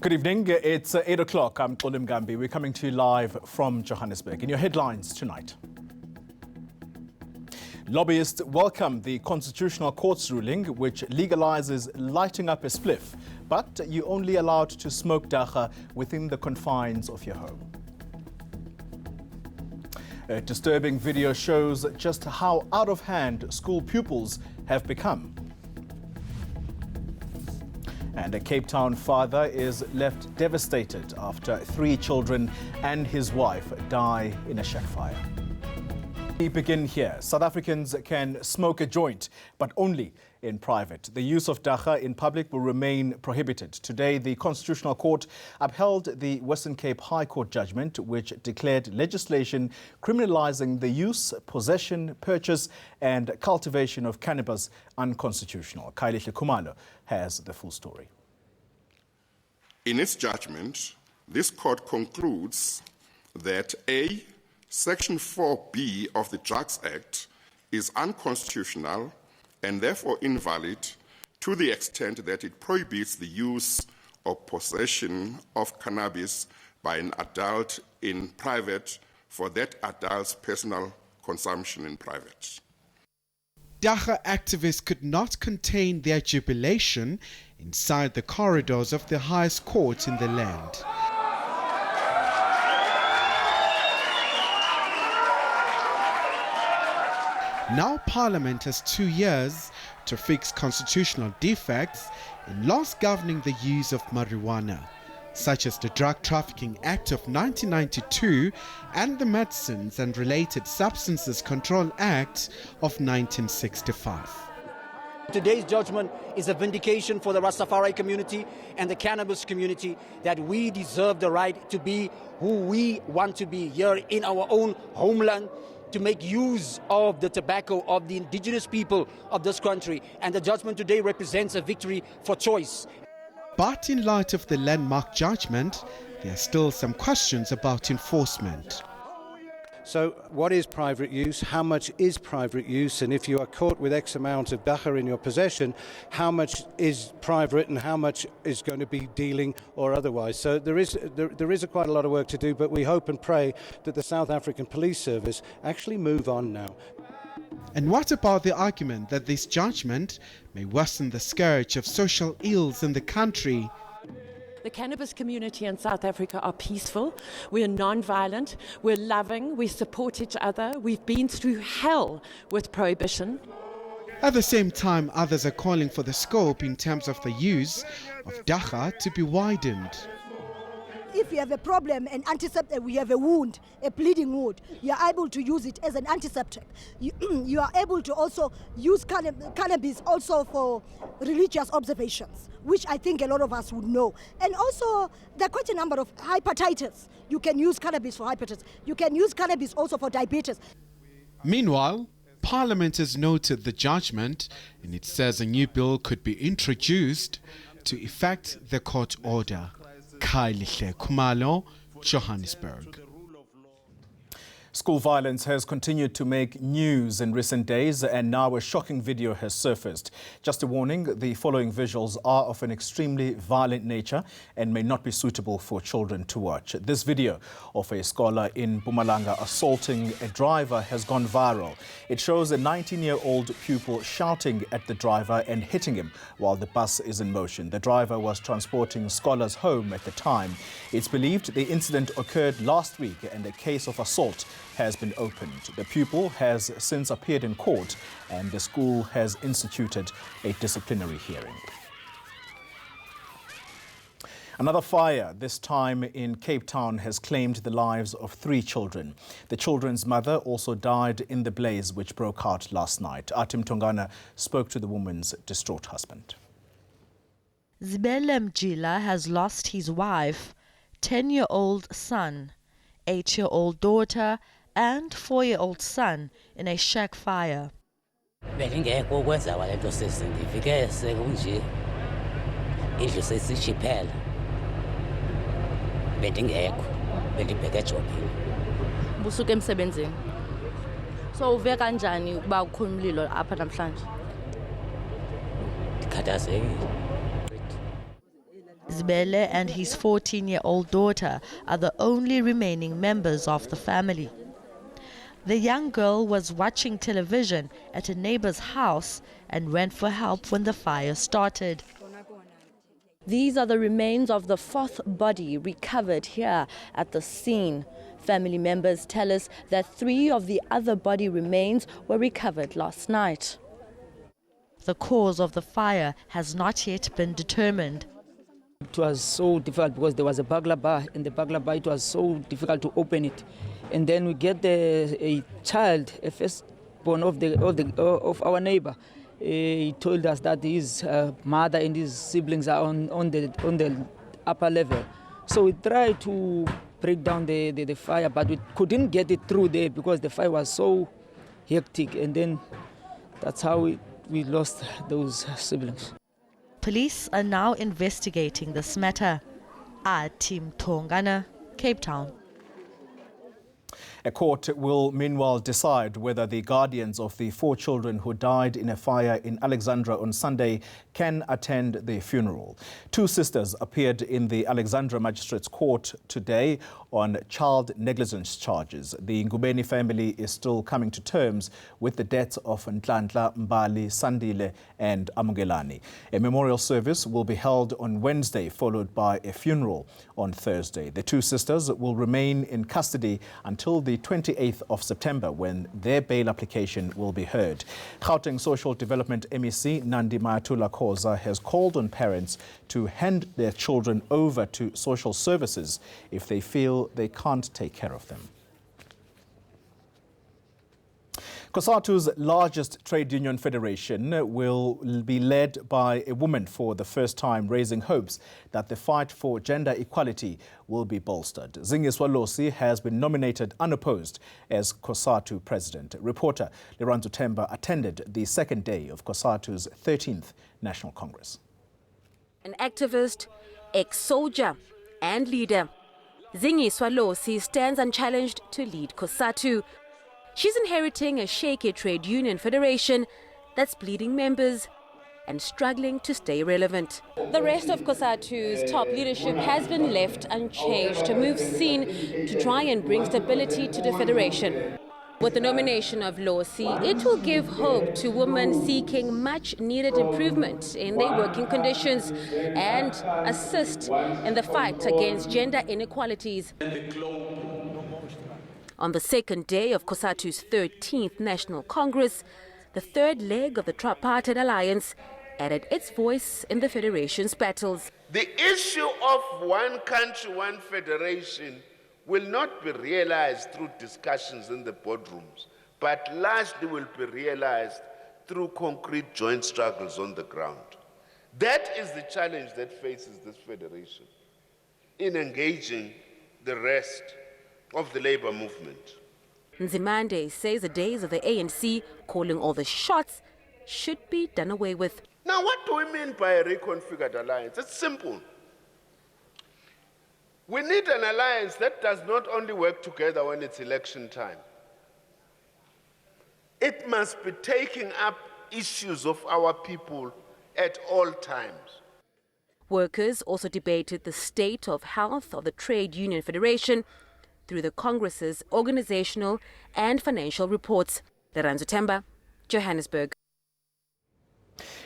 Good evening. It's 8 o'clock. I'm Xolim Gambi. We're coming to you live from Johannesburg. In your headlines tonight. Lobbyists welcome the Constitutional Court's ruling, which legalizes lighting up a spliff, but you're only allowed to smoke dacha within the confines of your home. A disturbing video shows just how out of hand school pupils have become. And a Cape Town father is left devastated after 3 children and his wife die in a shack fire. We begin here. South Africans can smoke a joint, but only in private. The use of dacha in public will remain prohibited. Today, the Constitutional Court upheld the Western Cape High Court judgment, which declared legislation criminalising the use, possession, purchase and cultivation of cannabis unconstitutional. Kailihle Khumalo has the full story. In its judgment, this court concludes that A, Section 4B of the Drugs Act is unconstitutional and therefore invalid to the extent that it prohibits the use or possession of cannabis by an adult in private for that adult's personal consumption in private. Dacha activists could not contain their jubilation inside the corridors of the highest court in the land. Now Parliament has 2 years to fix constitutional defects in laws governing the use of marijuana, such as the Drug Trafficking Act of 1992 and the Medicines and Related Substances Control Act of 1965. Today's judgment is a vindication for the Rastafari community and the cannabis community that we deserve the right to be who we want to be here in our own homeland, to make use of the tobacco of the indigenous people of this country. And the judgment today represents a victory for choice. But in light of the landmark judgment, there are still some questions about enforcement. So what is private use? How much is private use? And if you are caught with X amount of dacha in your possession, how much is private and how much is going to be dealing or otherwise? So there is quite a lot of work to do, but we hope and pray that the South African Police Service actually move on now. And what about the argument that this judgment may worsen the scourge of social ills in the country? The cannabis community in South Africa are peaceful, we're non-violent, we're loving, we support each other, we've been through hell with prohibition. At the same time, others are calling for the scope in terms of the use of dacha to be widened. If you have a problem, an antiseptic, we have a wound, a bleeding wound, you are able to use it as an antiseptic. You are able to also use cannabis also for religious observations, which I think a lot of us would know. And also, there are quite a number of hepatitis. You can use cannabis for hepatitis. You can use cannabis also for diabetes. Meanwhile, Parliament has noted the judgment and it says a new bill could be introduced to effect the court order. Kailihle Khumalo, Johannesburg. School violence has continued to make news in recent days, and now a shocking video has surfaced. Just a warning, the following visuals are of an extremely violent nature and may not be suitable for children to watch. This video of a scholar in Mpumalanga assaulting a driver has gone viral. It shows a 19-year-old pupil shouting at the driver and hitting him while the bus is in motion. The driver was transporting scholars home at the time. It's believed the incident occurred last week and a case of assault has been opened. The pupil has since appeared in court and the school has instituted a disciplinary hearing. Another fire, this time in Cape Town, has claimed the lives of 3 children. The children's mother also died in the blaze which broke out last night. Atim Tongana spoke to the woman's distraught husband. Zibele Mjila has lost his wife, 10-year-old son, 8-year-old daughter and 4-year-old son in a shack fire. Busuke emsebenzini. So uve kanjani ukuba kukhona umlilo apha namhlanje? Ndikhathazekile. Zibele and his 14-year-old daughter are the only remaining members of the family. The young girl was watching television at a neighbor's house and ran for help when the fire started. These are the remains of the fourth body recovered here at the scene. Family members tell us that 3 of the other body remains were recovered last night. The cause of the fire has not yet been determined. It was so difficult because there was a burglar bar. In the burglar bar, it was so difficult to open it. And then we get a child, a firstborn of our neighbor. He told us that his mother and his siblings are on the upper level. So we tried to break down the fire, but we couldn't get it through there because the fire was so hectic. And then that's how we lost those siblings. Police are now investigating this matter. Tim Tongana, Cape Town. A court will meanwhile decide whether the guardians of the 4 children who died in a fire in Alexandra on Sunday can attend the funeral. 2 sisters appeared in the Alexandra Magistrates Court today on child negligence charges. The Ngubeni family is still coming to terms with the deaths of Nhlanhla, Mbali, Sandile and Amugelani. A memorial service will be held on Wednesday, followed by a funeral on Thursday. The 2 sisters will remain in custody until the 28th of September, when their bail application will be heard. Gauteng Social Development MEC Nandi Mayatula Khoza has called on parents to hand their children over to social services if they feel they can't take care of them. COSATU's largest trade union federation will be led by a woman for the first time, raising hopes that the fight for gender equality will be bolstered. Zingiswa Losi has been nominated unopposed as COSATU president. Reporter Leranzo Temba attended the second day of COSATU's 13th National Congress. An activist, ex-soldier and leader, Zingiswa Losi stands unchallenged to lead COSATU. She's inheriting a shaky trade union federation that's bleeding members and struggling to stay relevant. The rest of COSATU's top leadership has been left unchanged, a move seen to try and bring stability to the federation. With the nomination of Losi, it will give hope to women seeking much-needed improvement in their working conditions and assist in the fight against gender inequalities. On the second day of COSATU's 13th National Congress, the third leg of the tripartite alliance added its voice in the federation's battles. The issue of one country, one federation will not be realized through discussions in the boardrooms, but largely will be realized through concrete joint struggles on the ground. That is the challenge that faces this federation in engaging the rest of the labor movement. Nzimande says the days of the ANC calling all the shots should be done away with. Now, what do we mean by a reconfigured alliance? It's simple. We need an alliance that does not only work together when it's election time. It must be taking up issues of our people at all times. Workers also debated the state of health of the Trade Union Federation through the Congress's organizational and financial reports. Leranzo Temba, Johannesburg.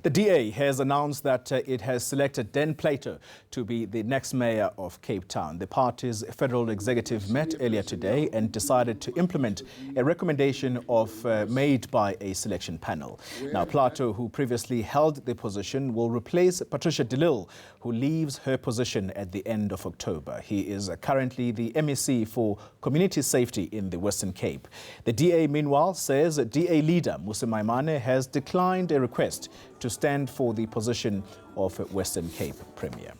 The DA has announced that it has selected Den Plato to be the next mayor of Cape Town. The party's federal executive met earlier today and decided to implement a recommendation made by a selection panel. Now, Plato, who previously held the position, will replace Patricia de Lille, who leaves her position at the end of October. He is currently the MEC for Community Safety in the Western Cape. The DA, meanwhile, says DA leader Musa Maimane has declined a request to stand for the position of Western Cape Premier.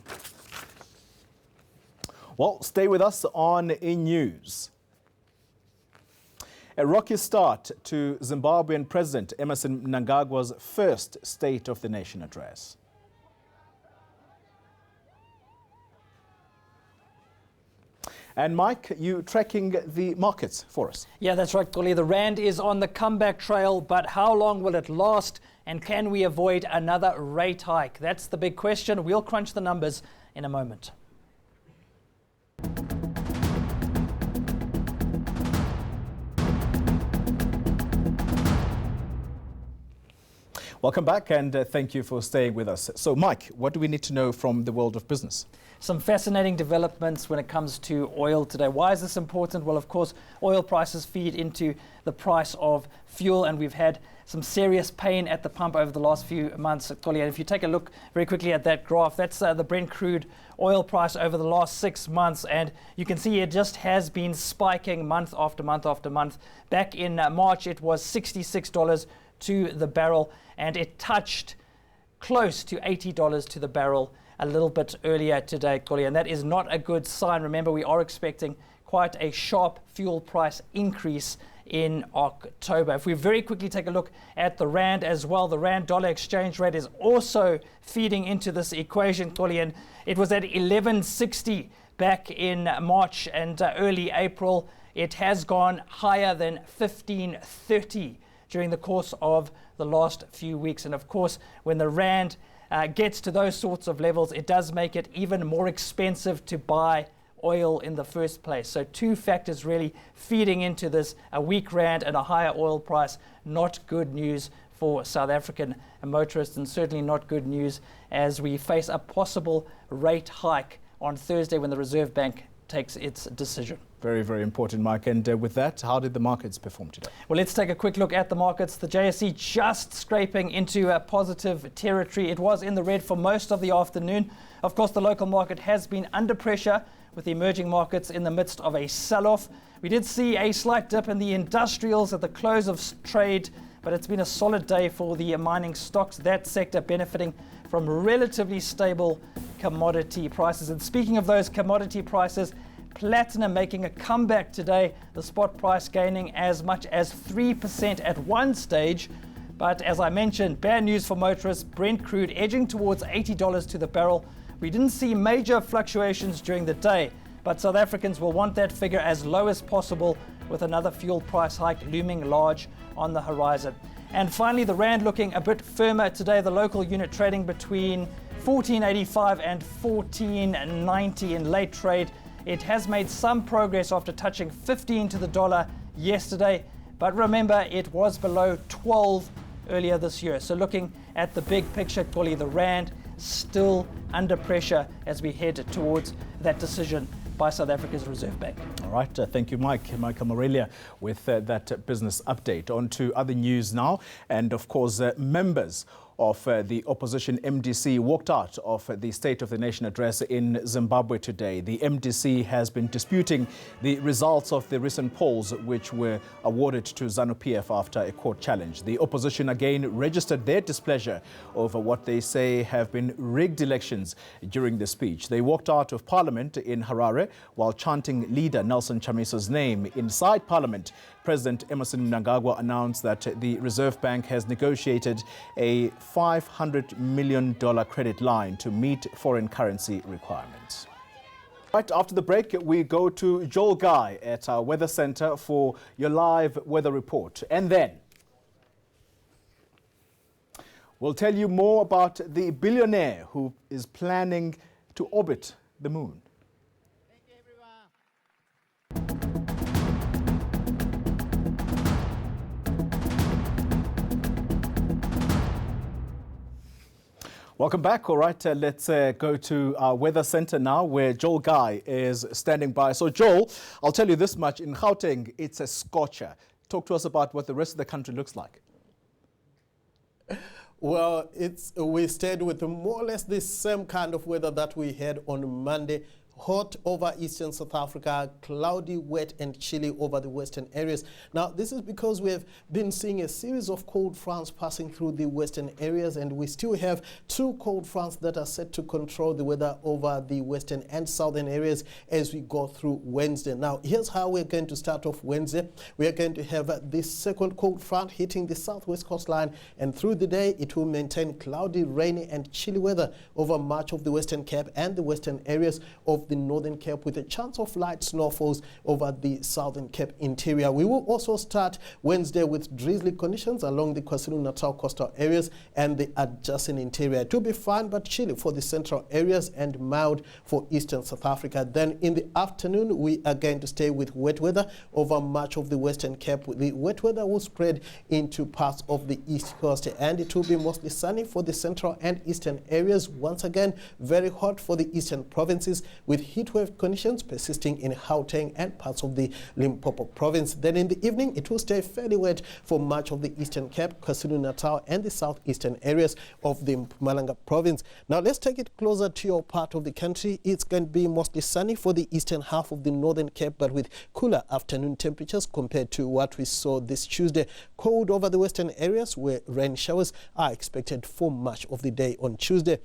Well, stay with us on eNews. A rocky start to Zimbabwean President Emmerson Mnangagwa's first State of the Nation address. And Mike, you tracking the markets for us? Yeah, that's right, Goli. The rand is on the comeback trail, but how long will it last? And can we avoid another rate hike? That's the big question. We'll crunch the numbers in a moment. Welcome back, and thank you for staying with us. So, Mike, what do we need to know from the world of business? Some fascinating developments when it comes to oil today. Why is this important? Well, of course, oil prices feed into the price of fuel, and we've had some serious pain at the pump over the last few months. And if you take a look very quickly at that graph, that's the Brent crude oil price over the last 6 months, and you can see it just has been spiking month after month after month. Back in March, it was $66 to the barrel, and it touched close to $80 to the barrel a little bit earlier today, and that is not a good sign. Remember, we are expecting quite a sharp fuel price increase in October. If we very quickly take a look at the rand as well, the rand-dollar exchange rate is also feeding into this equation, and it was at 11.60 back in March and early April. It has gone higher than 15.30 during the course of the last few weeks. And of course, when the rand gets to those sorts of levels, it does make it even more expensive to buy oil in the first place. So two factors really feeding into this: a weak rand and a higher oil price. Not good news for South African motorists, and certainly not good news as we face a possible rate hike on Thursday when the Reserve Bank takes its decision. Very, very important, Mike. And with that, how did the markets perform today? Well, let's take a quick look at the markets. The JSE just scraping into a positive territory. It was in the red for most of the afternoon. Of course, the local market has been under pressure, with the emerging markets in the midst of a sell-off. We did see a slight dip in the industrials at the close of trade, but it's been a solid day for the mining stocks, that sector benefiting from relatively stable commodity prices. And speaking of those commodity prices, platinum making a comeback today, the spot price gaining as much as 3% at one stage. But as I mentioned, bad news for motorists. Brent crude edging towards $80 to the barrel. We didn't see major fluctuations during the day, but South Africans will want that figure as low as possible, with another fuel price hike looming large on the horizon. And finally, the rand looking a bit firmer today. The local unit trading between 14.85 and 14.90 in late trade. It has made some progress after touching 15 to the dollar yesterday, but remember, it was below 12 earlier this year. So looking at the big picture, the rand still under pressure as we head towards that decision by South Africa's Reserve Bank. All right, thank you, Mike. Michael Morelia with that business update. On to other news now. And of course, members of the opposition MDC walked out of the State of the Nation address in Zimbabwe today. The MDC has been disputing the results of the recent polls, which were awarded to ZANU-PF after a court challenge. The opposition again registered their displeasure over what they say have been rigged elections during the speech. They walked out of Parliament in Harare while chanting leader Nelson Chamisa's name. Inside Parliament, President Emmerson Mnangagwa announced that the Reserve Bank has negotiated a $500 million credit line to meet foreign currency requirements. Right after the break, we go to Joel Guy at our Weather Center for your live weather report. And then we'll tell you more about the billionaire who is planning to orbit the moon. Welcome back. All right, let's go to our weather center now, where Joel Guy is standing by. So, Joel, I'll tell you this much. In Gauteng, it's a scorcher. Talk to us about what the rest of the country looks like. Well, we stayed with more or less the same kind of weather that we had on Monday. Hot over eastern South Africa, cloudy, wet and chilly over the western areas. Now, this is because we have been seeing a series of cold fronts passing through the western areas, and we still have two cold fronts that are set to control the weather over the western and southern areas as we go through Wednesday. Now, here's how we're going to start off Wednesday. We are going to have this second cold front hitting the southwest coastline, and through the day, it will maintain cloudy, rainy and chilly weather over much of the Western Cape and the western areas of the Northern Cape with a chance of light snowfalls over the Southern Cape interior. We will also start Wednesday with drizzly conditions along the KwaZulu-Natal coastal areas and the adjacent interior. It will be fine but chilly for the central areas and mild for eastern South Africa. Then in the afternoon, we are going to stay with wet weather over much of the Western Cape. The wet weather will spread into parts of the east coast, and it will be mostly sunny for the central and eastern areas. Once again, very hot for the eastern provinces with heatwave conditions persisting in Gauteng and parts of the Limpopo province. Then in the evening, it will stay fairly wet for much of the eastern Cape, KwaZulu-Natal and the southeastern areas of the Mpumalanga province. Now let's take it closer to your part of the country. It's going to be mostly sunny for the eastern half of the Northern Cape, but with cooler afternoon temperatures compared to what we saw this Tuesday. Cold over the western areas where rain showers are expected for much of the day on Tuesday.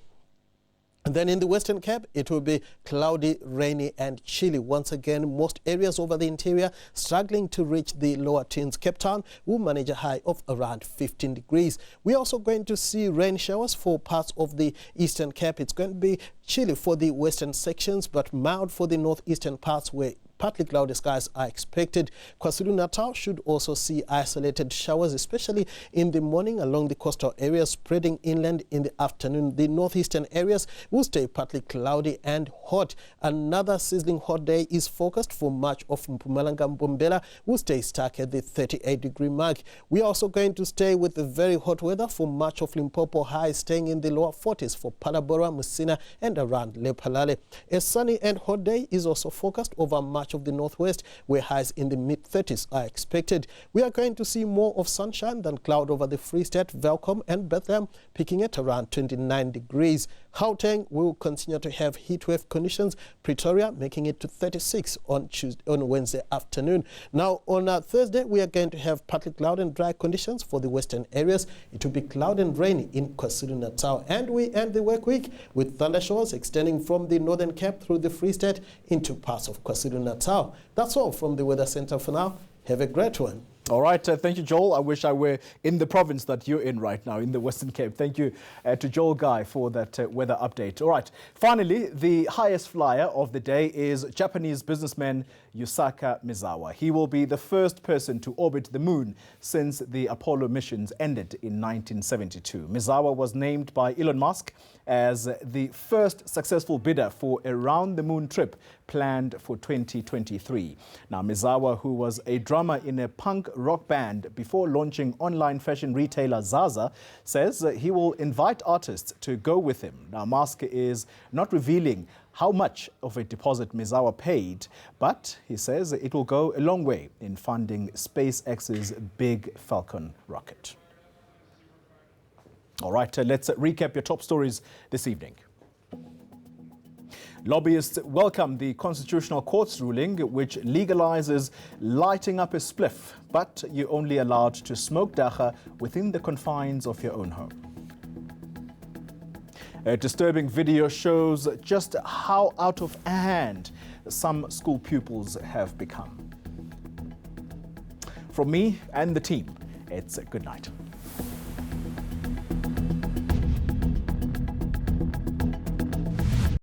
And then in the Western Cape, it will be cloudy, rainy and chilly. Once again, most areas over the interior struggling to reach the lower teens. Cape Town will manage a high of around 15 degrees. We're also going to see rain showers for parts of the Eastern Cape. It's going to be chilly for the western sections, but mild for the northeastern parts where partly cloudy skies are expected. KwaZulu-Natal should also see isolated showers, especially in the morning along the coastal areas, spreading inland in the afternoon. The northeastern areas will stay partly cloudy and hot. Another sizzling hot day is forecast for much of Mpumalanga. Mbombela will stay stuck at the 38-degree mark. We are also going to stay with the very hot weather for much of Limpopo, highs staying in the lower 40s for Palabora, Musina and around Lephalale. A sunny and hot day is also forecast over much of the northwest, where highs in the mid-30s are expected. We are going to see more of sunshine than cloud over the Free State, Welkom and Bethlehem, peaking at around 29 degrees. Gauteng will continue to have heatwave conditions. Pretoria making it to 36 on Wednesday afternoon. Now on Thursday, we are going to have partly cloud and dry conditions for the western areas. It will be cloud and rainy in KwaZulu-Natal. And we end the work week with thundershowers extending from the Northern Cape through the Free State into parts of KwaZulu-Natal. That's all from the Weather Center for now. Have a great one. All right. Thank you, Joel. I wish I were in the province that you're in right now, in the Western Cape. Thank you to Joel Guy for that weather update. All right. Finally, the highest flyer of the day is Japanese businessman Yusaku Misawa. He will be the first person to orbit the moon since the Apollo missions ended in 1972. Misawa was named by Elon Musk as the first successful bidder for a round-the-moon trip planned for 2023. Now, Misawa, who was a drummer in a punk rock band before launching online fashion retailer Zaza, says he will invite artists to go with him. Now, Musk is not revealing how much of a deposit Misawa paid, but he says it will go a long way in funding SpaceX's Big Falcon rocket. All right, let's recap your top stories this evening. Lobbyists welcome the Constitutional Court's ruling, which legalizes lighting up a spliff, but you're only allowed to smoke dagga within the confines of your own home. A disturbing video shows just how out of hand some school pupils have become. From me and the team, it's a good night.